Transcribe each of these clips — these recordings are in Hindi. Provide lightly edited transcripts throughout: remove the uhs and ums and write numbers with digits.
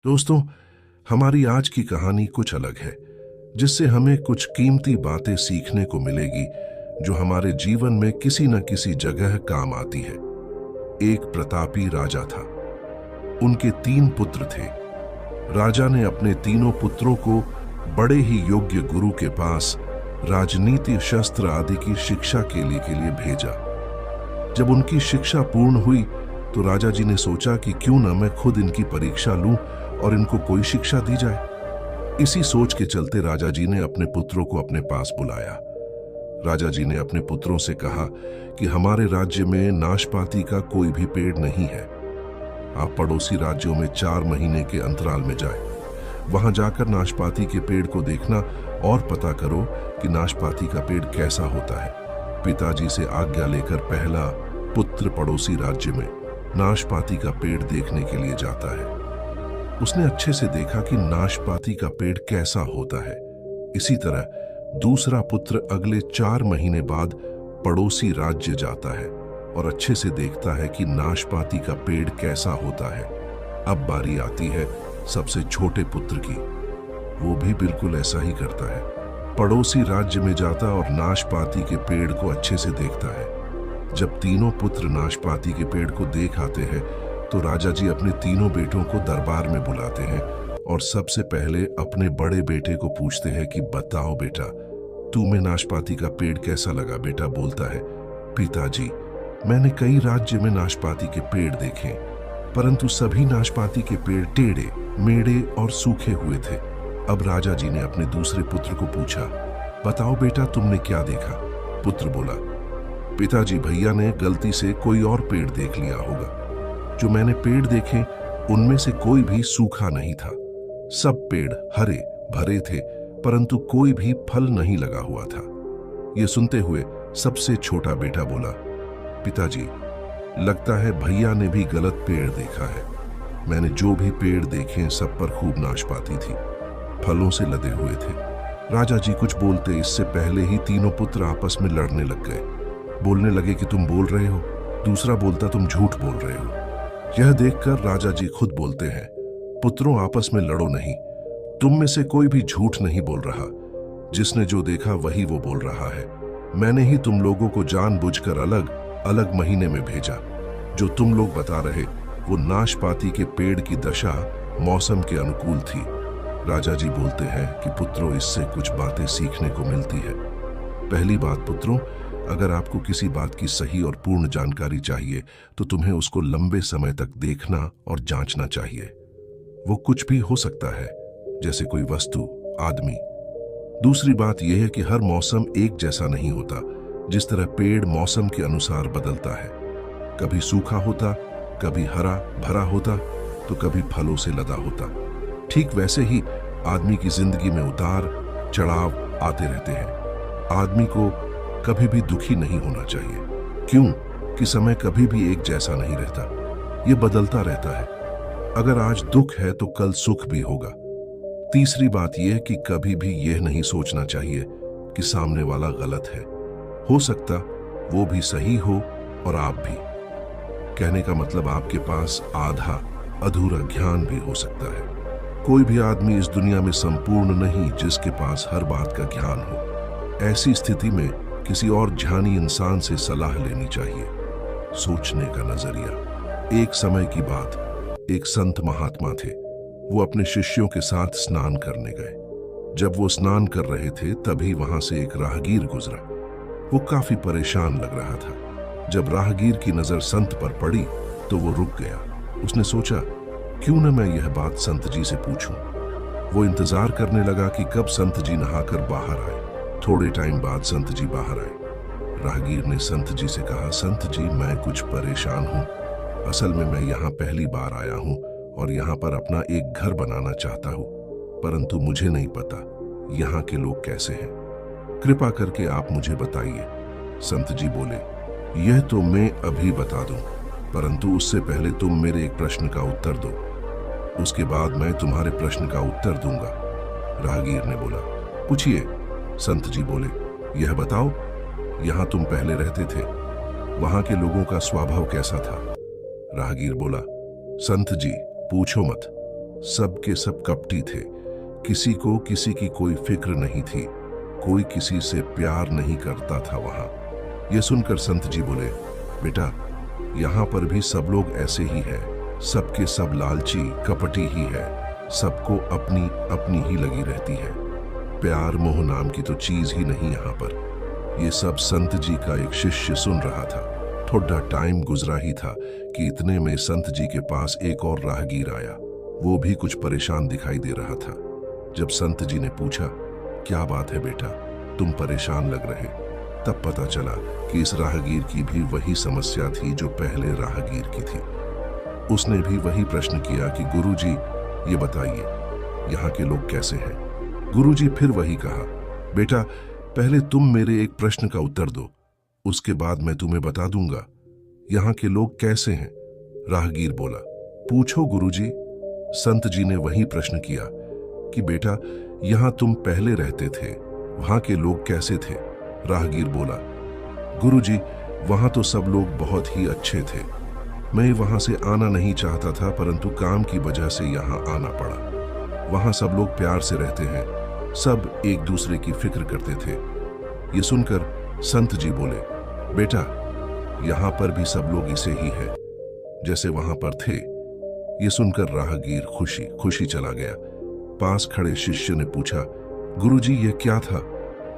दोस्तों, हमारी आज की कहानी कुछ अलग है, जिससे हमें कुछ कीमती बातें सीखने को मिलेगी जो हमारे जीवन में किसी न किसी जगह काम आती है। एक प्रतापी राजा था। उनके 3 पुत्र थे। राजा ने अपने तीनों पुत्रों को बड़े ही योग्य गुरु के पास राजनीति, शस्त्र आदि की शिक्षा के लिए भेजा। जब उनकी शिक्षा पूर्ण हुई तो राजा जी ने सोचा कि क्यों न मैं खुद इनकी परीक्षा लूं और इनको कोई शिक्षा दी जाए। इसी सोच के चलते राजा जी ने अपने पुत्रों को अपने पास बुलाया। राजा जी ने अपने पुत्रों से कहा कि हमारे राज्य में नाशपाती का कोई भी पेड़ नहीं है। आप पड़ोसी राज्यों में 4 महीने के अंतराल में जाएं। वहां जाकर नाशपाती के पेड़ को देखना और पता करो कि नाशपाती का पेड़ कैसा होता है। पिताजी से आज्ञा लेकर पहला पुत्र पड़ोसी राज्य में नाशपाती का पेड़ देखने के लिए जाता है। उसने अच्छे से देखा कि नाशपाती का पेड़ कैसा होता है। इसी तरह दूसरा पुत्र अगले 4 महीने बाद पड़ोसी राज्य जाता है और अच्छे से देखता है कि नाशपाती का पेड़ कैसा होता है। अब बारी आती है सबसे छोटे पुत्र की। वो भी बिल्कुल ऐसा ही करता है। पड़ोसी राज्य में जाता और नाशपाती के पेड़ को अच्छे से देखता है। जब तीनों पुत्र नाशपाती के पेड़ को देख आते हैं तो राजा जी अपने तीनों बेटों को दरबार में बुलाते हैं और सबसे पहले अपने बड़े बेटे को पूछते हैं कि बताओ बेटा, तुम्हें नाशपाती का पेड़ कैसा लगा? बेटा बोलता है, पिताजी, मैंने कई राज्य में नाशपाती के पेड़ देखे, परंतु सभी नाशपाती के पेड़ टेढ़े, मेढ़े और सूखे हुए थे। अब राजा जी ने अपने दूसरे पुत्र को पूछा, बताओ बेटा, तुमने क्या देखा? पुत्र बोला, पिताजी, भैया ने गलती से कोई और पेड़ देख लिया होगा। जो मैंने पेड़ देखे उनमें से कोई भी सूखा नहीं था। सब पेड़ हरे भरे थे, परंतु कोई भी फल नहीं लगा हुआ था। यह सुनते हुए सबसे छोटा बेटा बोला, पिताजी, लगता है भैया ने भी गलत पेड़ देखा है। मैंने जो भी पेड़ देखे सब पर खूब नाशपाती थी, फलों से लदे हुए थे। राजा जी कुछ बोलते इससे पहले ही तीनों पुत्र आपस में लड़ने लग गए। बोलने लगे कि तुम बोल रहे हो, दूसरा बोलता तुम झूठ बोल रहे हो। यह देखकर राजा जी खुद बोलते हैं, पुत्रों, आपस में लड़ो नहीं। तुम में से कोई भी झूठ नहीं बोल रहा। जिसने जो देखा वही वो बोल रहा है। मैंने ही तुम लोगों को जानबूझकर अलग अलग महीने में भेजा। जो तुम लोग बता रहे वो नाशपाती के पेड़ की दशा मौसम के अनुकूल थी। राजा जी बोलते हैं कि पुत्रों, इससे कुछ बातें सीखने को मिलती है। पहली बात पुत्रों, अगर आपको किसी बात की सही और पूर्ण जानकारी चाहिए तो तुम्हें उसको लंबे समय तक देखना और जांचना चाहिए। वो कुछ भी हो सकता है, जैसे कोई वस्तु, आदमी। दूसरी बात यह है कि हर मौसम एक जैसा नहीं होता। जिस तरह पेड़ मौसम के अनुसार बदलता है, कभी सूखा होता, कभी हरा भरा होता, तो कभी फलों से लदा होता। ठीक वैसे ही आदमी की जिंदगी में उतार चढ़ाव आते रहते हैं। आदमी को कभी भी दुखी नहीं होना चाहिए। क्यों कि समय कभी भी एक जैसा नहीं रहता, ये बदलता रहता है। अगर आज दुख है तो कल सुख भी होगा। तीसरी बात यह कि कभी भी यह नहीं सोचना चाहिए कि सामने वाला गलत है। हो सकता वो भी सही हो और आप भी। कहने का मतलब आपके पास आधा अधूरा ज्ञान भी हो सकता है। कोई भी आदमी इस दुनिया में संपूर्ण नहीं जिसके पास हर बात का ज्ञान हो। ऐसी स्थिति में किसी और ज्ञानी इंसान से सलाह लेनी चाहिए। सोचने का नजरिया। एक समय की बात, एक संत महात्मा थे। वो अपने शिष्यों के साथ स्नान करने गए। जब वो स्नान कर रहे थे तभी वहां से एक राहगीर गुजरा। वो काफी परेशान लग रहा था। जब राहगीर की नजर संत पर पड़ी तो वो रुक गया। उसने सोचा, क्यों न मैं यह बात संत जी से पूछूं। वो इंतजार करने लगा कि कब संत जी नहाकर बाहर आए। थोड़े टाइम बाद संत जी बाहर आए। राहगीर ने संत जी से कहा, संत जी, मैं कुछ परेशान हूँ। असल में मैं यहाँ पहली बार आया हूँ और यहाँ पर अपना एक घर बनाना चाहता हूँ, परंतु मुझे नहीं पता यहाँ के लोग कैसे हैं। कृपा करके आप मुझे बताइए। संत जी बोले, यह तो मैं अभी बता दूं, परंतु उससे पहले तुम मेरे एक प्रश्न का उत्तर दो। उसके बाद मैं तुम्हारे प्रश्न का उत्तर दूंगा। राहगीर ने बोला, पूछिए। संत जी बोले, यह बताओ, यहां तुम पहले रहते थे, वहां के लोगों का स्वभाव कैसा था? राहगीर बोला, संत जी पूछो मत, सब के सब कपटी थे। किसी को किसी की कोई फिक्र नहीं थी, कोई किसी से प्यार नहीं करता था वहां। यह सुनकर संत जी बोले, बेटा, यहाँ पर भी सब लोग ऐसे ही है, सबके सब लालची कपटी ही है, सबको अपनी अपनी ही लगी रहती है। प्यार मोह नाम की तो चीज ही नहीं यहाँ पर। ये सब संत जी का एक शिष्य सुन रहा था। थोड़ा टाइम गुजरा ही था कि इतने में संत जी के पास एक और राहगीर आया। वो भी कुछ परेशान दिखाई दे रहा था। जब संत जी ने पूछा, क्या बात है बेटा, तुम परेशान लग रहे? तब पता चला कि इस राहगीर की भी वही समस्या थी जो पहले राहगीर की थी। उसने भी वही प्रश्न किया कि गुरुजी, ये बताइए, यहाँ के लोग कैसे हैं? गुरुजी फिर वही कहा, बेटा, पहले तुम मेरे एक प्रश्न का उत्तर दो, उसके बाद मैं तुम्हें बता दूंगा यहाँ के लोग कैसे हैं। राहगीर बोला, पूछो गुरुजी। संत जी ने वही प्रश्न किया कि बेटा, यहाँ तुम पहले रहते थे, वहां के लोग कैसे थे? राहगीर बोला, गुरुजी, वहां तो सब लोग बहुत ही अच्छे थे। मैं वहां से आना नहीं चाहता था, परंतु काम की वजह से यहाँ आना पड़ा। वहां सब लोग प्यार से रहते हैं, सब एक दूसरे की फिक्र करते थे। ये सुनकर संत जी बोले, बेटा, यहाँ पर भी सब लोग ऐसे ही है जैसे वहां पर थे। ये सुनकर राहगीर खुशी खुशी चला गया। पास खड़े शिष्य ने पूछा, गुरुजी, ये क्या था?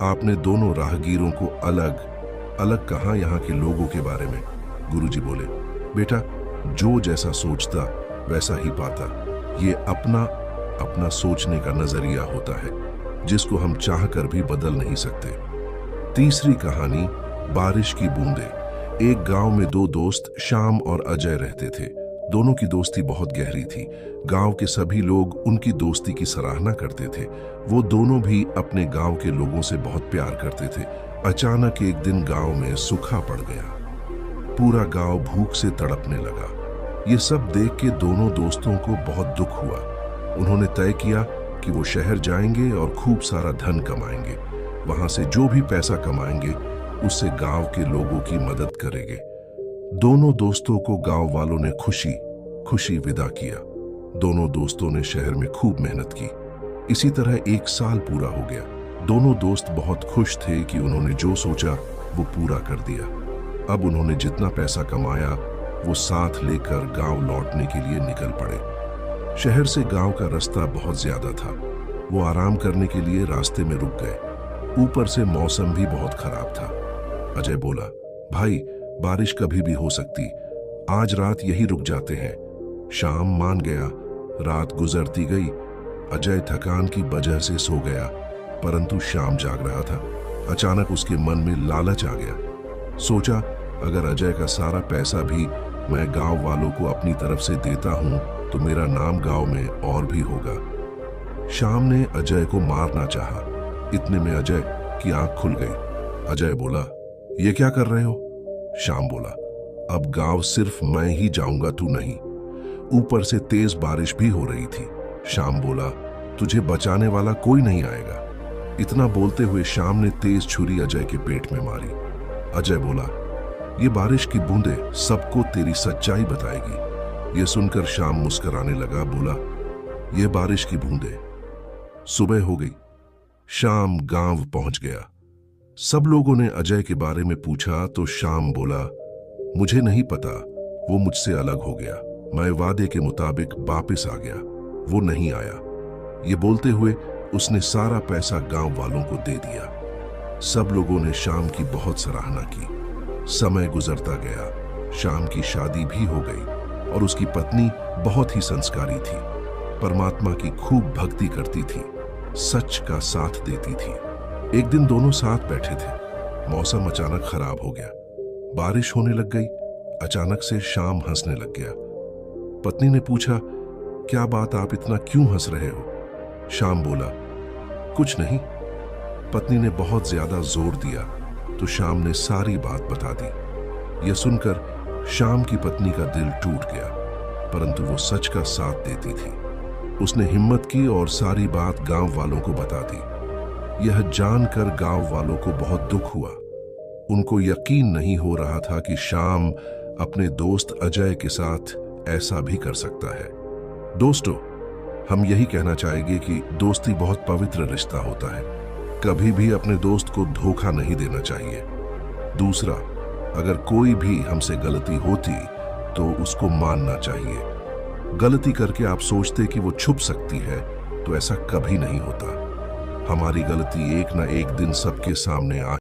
आपने दोनों राहगीरों को अलग अलग कहा यहाँ के लोगों के बारे में। गुरुजी बोले, बेटा, जो जैसा सोचता वैसा ही पाता। ये अपना अपना सोचने का नजरिया होता है, जिसको हम चाहकर भी बदल नहीं सकते। तीसरी कहानी, बारिश की बूंदें। एक गांव में दो दोस्त श्याम और अजय रहते थे। दोनों की दोस्ती बहुत गहरी थी। गांव के सभी लोग उनकी दोस्ती की सराहना करते थे। वो दोनों भी अपने गांव के लोगों से बहुत प्यार करते थे। अचानक एक दिन गांव में सूखा पड़ गया। पूरा गांव भूख से तड़पने लगा। ये सब देख के दोनों दोस्तों को बहुत दुख हुआ। उन्होंने तय किया कि वो शहर जाएंगे और खूब सारा धन कमाएंगे। वहां से जो भी पैसा कमाएंगे उससे गांव के लोगों की मदद करेंगे। दोनों दोस्तों को गांव वालों ने खुशी खुशी विदा किया। दोनों दोस्तों ने शहर में खूब मेहनत की। इसी तरह एक साल पूरा हो गया। दोनों दोस्त बहुत खुश थे कि उन्होंने जो सोचा वो पूरा कर दिया। अब उन्होंने जितना पैसा कमाया वो साथ लेकर गांव लौटने के लिए निकल पड़े। शहर से गांव का रास्ता बहुत ज्यादा था। वो आराम करने के लिए रास्ते में रुक गए। ऊपर से मौसम भी बहुत खराब था। अजय बोला, भाई, बारिश कभी भी हो सकती, आज रात यही रुक जाते हैं। श्याम मान गया। रात गुजरती गई। अजय थकान की वजह से सो गया, परंतु श्याम जाग रहा था। अचानक उसके मन में लालच आ गया। सोचा, अगर अजय का सारा पैसा भी मैं गांव वालों को अपनी तरफ से देता हूं तो मेरा नाम गांव में और भी होगा। श्याम ने अजय को मारना चाहा। इतने में अजय की आंख खुल गई। अजय बोला, ये क्या कर रहे हो? श्याम बोला, अब गांव सिर्फ मैं ही जाऊंगा, तू नहीं। ऊपर से तेज बारिश भी हो रही थी। श्याम बोला, तुझे बचाने वाला कोई नहीं आएगा। इतना बोलते हुए श्याम ने तेज छुरी अजय के पेट में मारी। अजय बोला, ये बारिश की बूंदें सबको तेरी सच्चाई बताएगी। ये सुनकर श्याम मुस्कुराने लगा। बोला, ये बारिश की बूंदें। सुबह हो गई। श्याम गांव पहुंच गया। सब लोगों ने अजय के बारे में पूछा तो श्याम बोला, मुझे नहीं पता, वो मुझसे अलग हो गया। मैं वादे के मुताबिक वापस आ गया, वो नहीं आया। ये बोलते हुए उसने सारा पैसा गांव वालों को दे दिया। सब लोगों ने श्याम की बहुत सराहना की। समय गुजरता गया। श्याम की शादी भी हो गई और उसकी पत्नी बहुत ही संस्कारी थी। परमात्मा की खूब भक्ति करती थी, सच का साथ देती थी। एक दिन दोनों साथ बैठे थे। मौसम अचानक खराब हो गया। बारिश होने लग गई। अचानक से श्याम हंसने लग गया। पत्नी ने पूछा, क्या बात, आप इतना क्यों हंस रहे हो? श्याम बोला, कुछ नहीं। पत्नी ने बहुत ज्यादा जोर दिया तो श्याम ने सारी बात बता दी। यह सुनकर श्याम की पत्नी का दिल टूट गया, परंतु वो सच का साथ देती थी। उसने हिम्मत की और सारी बात गांव वालों को बता दी। यह जानकर गांव वालों को बहुत दुख हुआ। उनको यकीन नहीं हो रहा था कि श्याम अपने दोस्त अजय के साथ ऐसा भी कर सकता है। दोस्तों, हम यही कहना चाहेंगे कि दोस्ती बहुत पवित्र रिश्ता होता है। कभी भी अपने दोस्त को धोखा नहीं देना चाहिए। दूसरा, अगर कोई भी हमसे गलती होती तो उसको मानना चाहिए। गलती करके आप सोचते कि वो छुप सकती है, तो ऐसा कभी नहीं होता। हमारी गलती एक ना एक दिन सबके सामने आ